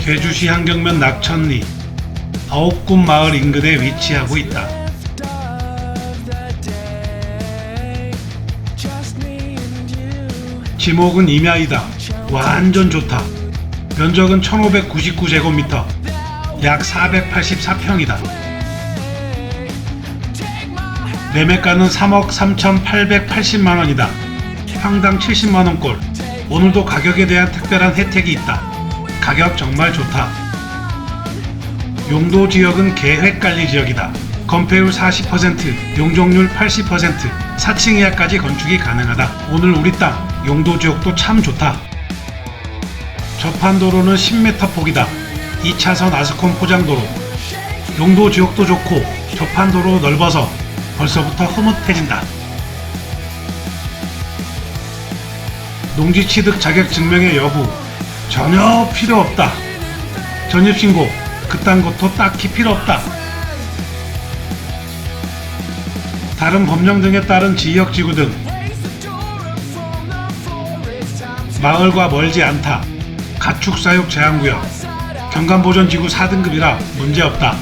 제주시 한경면 낙천리 아홉군 마을 인근에 위치하고 있다. 지목은 임야이다. 완전 좋다. 면적은 1599제곱미터, 약 484평이다. 매매가는 3억 3,880만원이다. 평당 70만원꼴. 오늘도 가격에 대한 특별한 혜택이 있다. 가격 정말 좋다. 용도 지역은 계획관리지역이다. 건폐율 40%, 용적률 80%, 4층 이하까지 건축이 가능하다. 오늘 우리 땅 용도 지역도 참 좋다. 접한도로는 10m 폭이다. 2차선 아스콘 포장도로. 용도 지역도 좋고 접한도로 넓어서 벌써부터 흐뭇해진다. 농지 취득 자격 증명의 여부 전혀 필요 없다. 전입신고 그딴 것도 딱히 필요 없다. 다른 법령 등에 따른 지역지구 등 마을과 멀지 않다. 가축사육 제한구역, 경관보전지구 4등급이라 문제없다.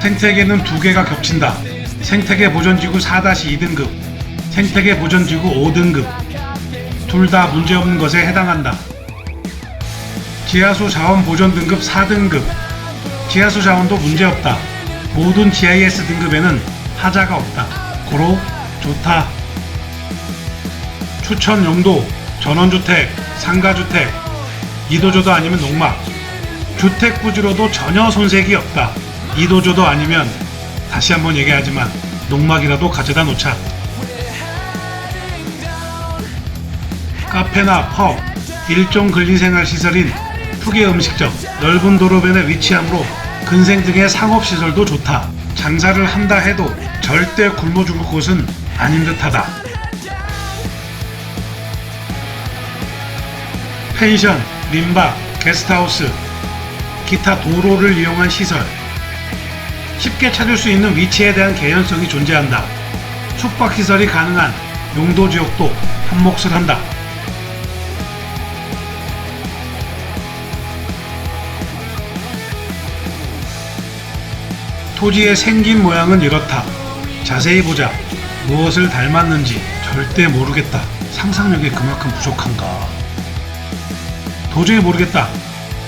생태계는 2개가 겹친다. 생태계 보전지구 4-2등급, 생태계 보전지구 5등급. 둘 다 문제없는 것에 해당한다. 지하수 자원 보전 등급 4등급, 지하수 자원도 문제없다. 모든 GIS 등급에는 하자가 없다. 고로 좋다. 추천 용도 전원주택, 상가주택, 이도저도 아니면 농막. 주택 부지로도 전혀 손색이 없다. 이도저도 아니면 다시 한번 얘기하지만 농막이라도 가져다 놓자. 카페나 펍, 일종 근리생활시설인 푸게 음식점, 넓은 도로변에 위치하므로 근생 등의 상업시설도 좋다. 장사를 한다 해도 절대 굶어 죽을 곳은 아닌 듯하다. 펜션, 민박, 게스트하우스, 기타 도로를 이용한 시설, 쉽게 찾을 수 있는 위치에 대한 개연성이 존재한다. 숙박시설이 가능한 용도지역도 한몫을 한다. 토지의 생긴 모양은 이렇다. 자세히 보자. 무엇을 닮았는지 절대 모르겠다. 상상력이 그만큼 부족한가. 도저히 모르겠다.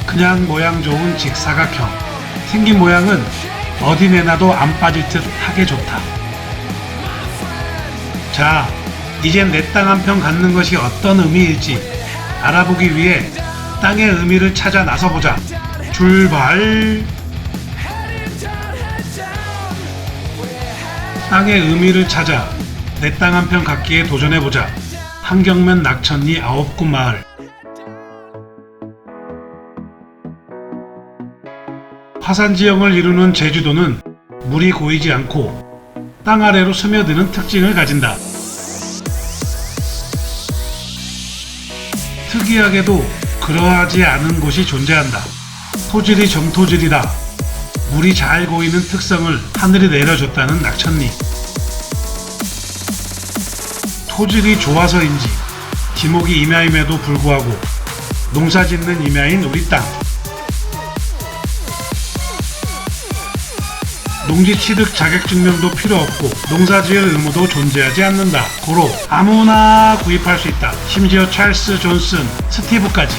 그냥 모양 좋은 직사각형. 생긴 모양은 어디 내놔도 안 빠질 듯 하게 좋다. 자, 이젠 내 땅 한 평 갖는 것이 어떤 의미일지 알아보기 위해 땅의 의미를 찾아 나서보자. 출발! 땅의 의미를 찾아 내 땅 한 평 갖기에 도전해보자. 한경면 낙천리 아홉군 마을. 화산지형을 이루는 제주도는 물이 고이지 않고 땅 아래로 스며드는 특징을 가진다. 특이하게도 그러하지 않은 곳이 존재한다. 토질이 점토질이다. 물이 잘 고이는 특성을 하늘이 내려줬다는 낙천리. 토질이 좋아서인지 지목이 임야임에도 불구하고 농사짓는 임야인 우리 땅. 농지 취득 자격증명도 필요 없고 농사지을 의무도 존재하지 않는다. 고로 아무나 구입할 수 있다. 심지어 찰스 존슨, 스티브까지.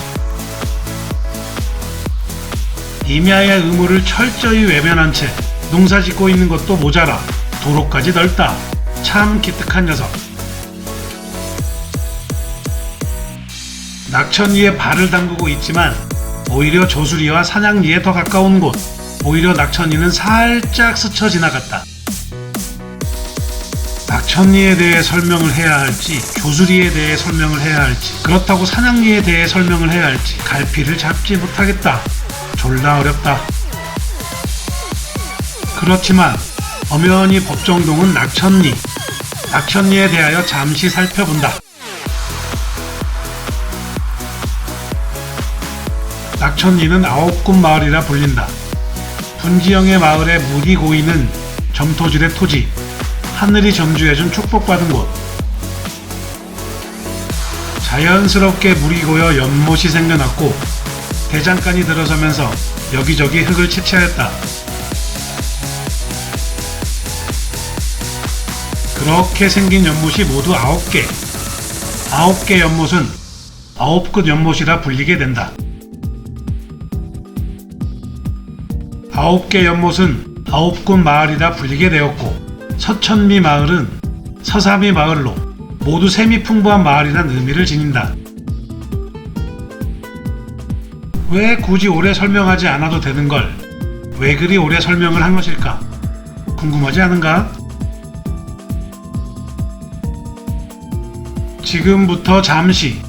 임야의 의무를 철저히 외면한 채 농사짓고 있는 것도 모자라 도로까지 넓다. 참 기특한 녀석. 낙천리에 발을 담그고 있지만 오히려 조수리와 산양리에 더 가까운 곳. 오히려 낙천리는 살짝 스쳐 지나갔다. 낙천리에 대해 설명을 해야 할지 조수리에 대해 설명을 해야 할지 그렇다고 산양리에 대해 설명을 해야 할지 갈피를 잡지 못하겠다. 졸라 어렵다. 그렇지만 엄연히 법정동은 낙천리. 낙천리에 대하여 잠시 살펴본다. 낙천리는 아홉군 마을이라 불린다. 분지형의 마을에 물이 고이는 점토질의 토지, 하늘이 점주해준 축복받은 곳. 자연스럽게 물이 고여 연못이 생겨났고 대장간이 들어서면서 여기저기 흙을 채취하였다. 그렇게 생긴 연못이 모두 9개. 9개 연못은 9끝 연못이라 불리게 된다. 9개 연못은 9곳 마을이라 불리게 되었고 서천미 마을은 서삼이 마을로 모두 샘이 풍부한 마을이란 의미를 지닌다. 왜 굳이 오래 설명하지 않아도 되는 걸 왜 그리 오래 설명을 한 것일까? 궁금하지 않은가? 지금부터 잠시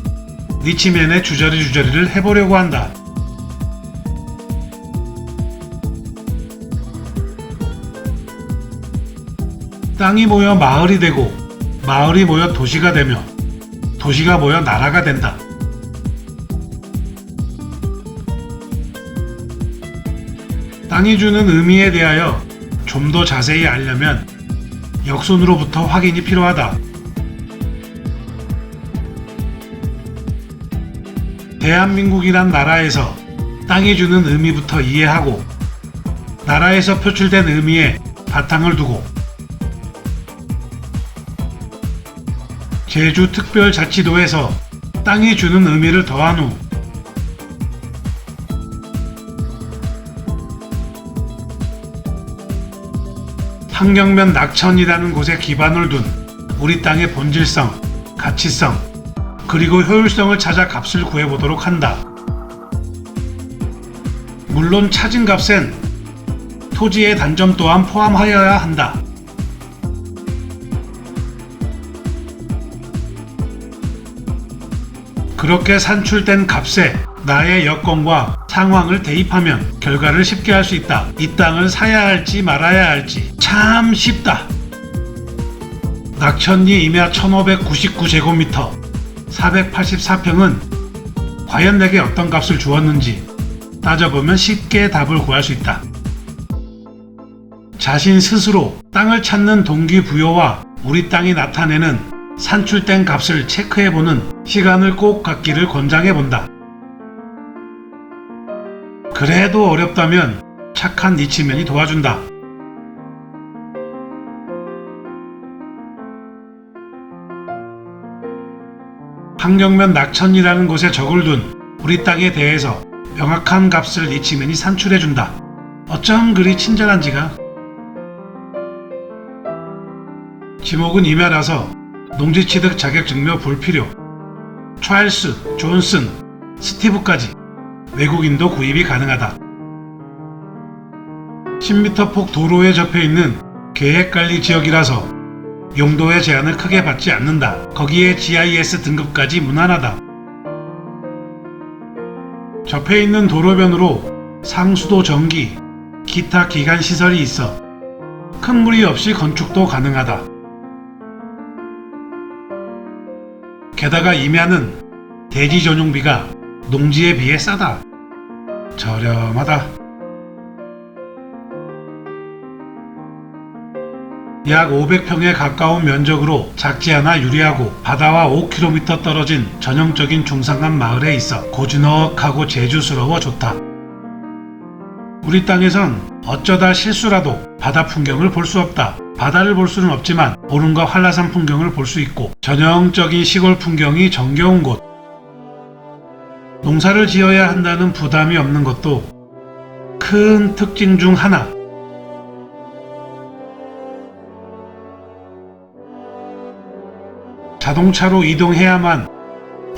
니치맨의 주저리를 해보려고 한다. 땅이 모여 마을이 되고 마을이 모여 도시가 되며 도시가 모여 나라가 된다. 땅이 주는 의미에 대하여 좀 더 자세히 알려면 역순으로부터 확인이 필요하다. 대한민국이란 나라에서 땅이 주는 의미부터 이해하고 나라에서 표출된 의미에 바탕을 두고 제주특별자치도에서 땅이 주는 의미를 더한 후 환경면 낙천이라는 곳에 기반을 둔 우리 땅의 본질성, 가치성, 그리고 효율성을 찾아 값을 구해보도록 한다. 물론 찾은 값엔 토지의 단점 또한 포함하여야 한다. 그렇게 산출된 값에 나의 여건과 상황을 대입하면 결과를 쉽게 할 수 있다. 이 땅을 사야 할지 말아야 할지 참 쉽다. 낙천리 임야 1599제곱미터 484평은 과연 내게 어떤 값을 주었는지 따져보면 쉽게 답을 구할 수 있다. 자신 스스로 땅을 찾는 동기부여와 우리 땅이 나타내는 산출된 값을 체크해보는 시간을 꼭 갖기를 권장해본다. 그래도 어렵다면 착한 니치맨이 도와준다. 환경면 낙천이라는 곳에 적을 둔 우리 땅에 대해서 명확한 값을 니치맨이 산출해준다. 어쩜 그리 친절한지가. 지목은 임야라서 농지취득 자격증명 불필요. 찰스, 존슨, 스티브까지 외국인도 구입이 가능하다. 10m 폭 도로에 접해있는 계획관리지역이라서 용도의 제한을 크게 받지 않는다. 거기에 GIS 등급까지 무난하다. 접해있는 도로변으로 상수도 전기, 기타 기관 시설이 있어 큰 무리 없이 건축도 가능하다. 게다가 임야는 대지 전용비가 농지에 비해 싸다. 저렴하다. 약 500평에 가까운 면적으로 작지 않아 유리하고 바다와 5km 떨어진 전형적인 중산간 마을에 있어 고즈넉하고 제주스러워 좋다. 우리 땅에선 어쩌다 실수라도 바다 풍경을 볼 수 없다. 바다를 볼 수는 없지만 오름과 한라산 풍경을 볼 수 있고 전형적인 시골 풍경이 정겨운 곳. 농사를 지어야 한다는 부담이 없는 것도 큰 특징 중 하나. 자동차로 이동해야만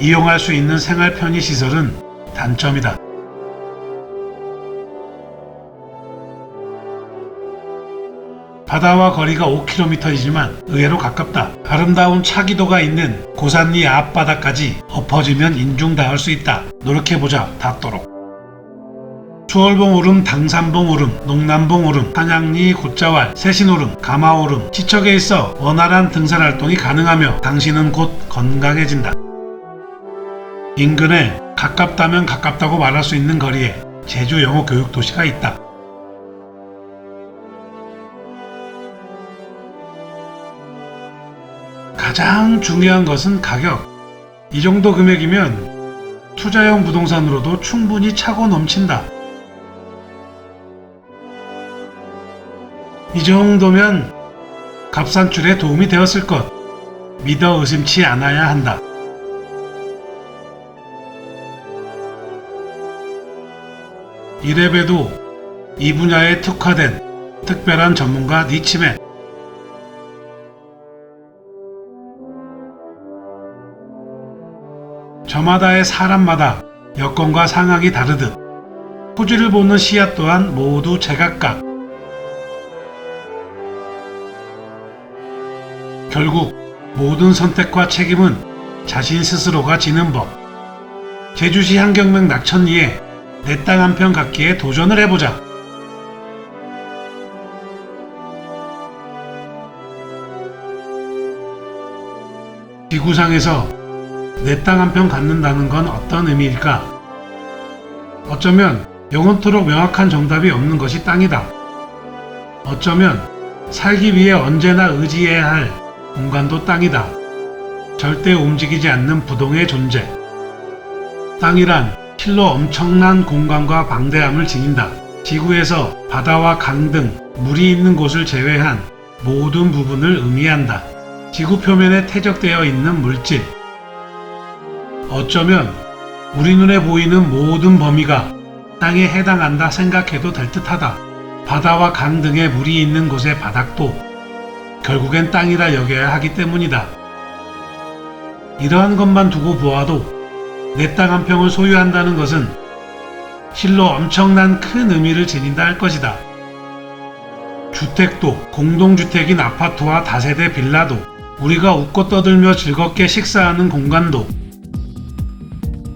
이용할 수 있는 생활 편의시설은 단점이다. 바다와 거리가 5km이지만 의외로 가깝다. 아름다운 차기도가 있는 고산리 앞바다까지 엎어지면 인중 닿을 수 있다. 노력해보자. 닿도록. 추월봉 오름, 당산봉 오름, 농남봉 오름, 한양리 곶자왈, 세신오름, 가마오름, 지척에 있어 원활한 등산활동이 가능하며 당신은 곧 건강해진다. 인근에 가깝다면 가깝다고 말할 수 있는 거리에 제주 영어 교육 도시가 있다. 가장 중요한 것은 가격. 이 정도 금액이면 투자형 부동산으로도 충분히 차고 넘친다. 이 정도면 값 산출에 도움이 되었을 것 믿어 의심치 않아야 한다. 이래봬도 이 분야에 특화된 특별한 전문가 니치맨. 저마다의 사람마다 여건과 상황이 다르듯 토지를 보는 시야 또한 모두 제각각. 결국 모든 선택과 책임은 자신 스스로가 지는 법. 제주시 한경명 낙천리에 내 땅 한 평 갖기에 도전을 해보자. 지구상에서 내 땅 한 평 갖는다는 건 어떤 의미일까? 어쩌면 영원토록 명확한 정답이 없는 것이 땅이다. 어쩌면 살기 위해 언제나 의지해야 할 공간도 땅이다. 절대 움직이지 않는 부동의 존재. 땅이란 실로 엄청난 공간과 방대함을 지닌다. 지구에서 바다와 강 등 물이 있는 곳을 제외한 모든 부분을 의미한다. 지구 표면에 퇴적되어 있는 물질. 어쩌면 우리 눈에 보이는 모든 범위가 땅에 해당한다 생각해도 될 듯하다. 바다와 강 등의 물이 있는 곳의 바닥도 결국엔 땅이라 여겨야 하기 때문이다. 이러한 것만 두고 보아도 내 땅 한 평을 소유한다는 것은 실로 엄청난 큰 의미를 지닌다 할 것이다. 주택도, 공동주택인 아파트와 다세대 빌라도, 우리가 웃고 떠들며 즐겁게 식사하는 공간도,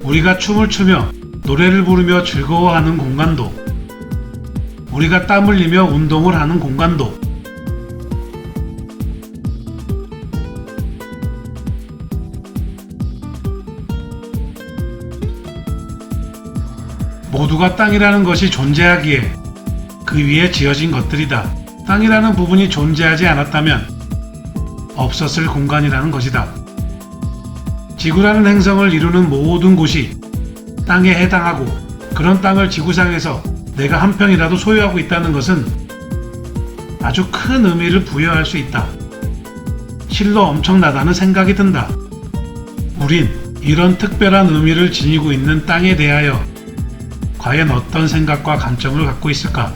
우리가 춤을 추며 노래를 부르며 즐거워하는 공간도, 우리가 땀 흘리며 운동을 하는 공간도, 모두가 땅이라는 것이 존재하기에 그 위에 지어진 것들이다. 땅이라는 부분이 존재하지 않았다면 없었을 공간이라는 것이다. 지구라는 행성을 이루는 모든 곳이 땅에 해당하고, 그런 땅을 지구상에서 내가 한 평이라도 소유하고 있다는 것은 아주 큰 의미를 부여할 수 있다. 실로 엄청나다는 생각이 든다. 우린 이런 특별한 의미를 지니고 있는 땅에 대하여 과연 어떤 생각과 관점을 갖고 있을까?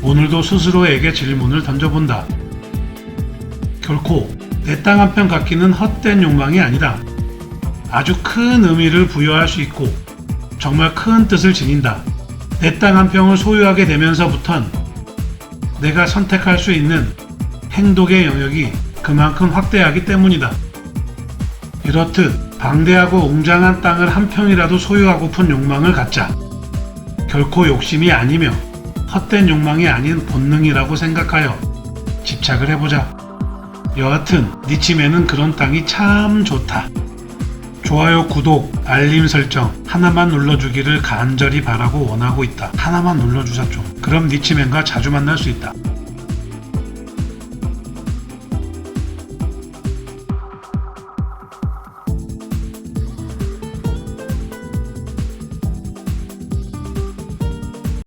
오늘도 스스로에게 질문을 던져본다. 결코 내 땅 한 평 갖기는 헛된 욕망이 아니다. 아주 큰 의미를 부여할 수 있고 정말 큰 뜻을 지닌다. 내 땅 한 평을 소유하게 되면서부턴 내가 선택할 수 있는 행동의 영역이 그만큼 확대하기 때문이다. 이렇듯 방대하고 웅장한 땅을 한 평이라도 소유하고픈 욕망을 갖자. 결코 욕심이 아니며 헛된 욕망이 아닌 본능이라고 생각하여 집착을 해보자. 여하튼 니치맨은 그런 땅이 참 좋다. 좋아요, 구독, 알림 설정 하나만 눌러주기를 간절히 바라고 원하고 있다. 하나만 눌러주자 좀. 그럼 니치맨과 자주 만날 수 있다.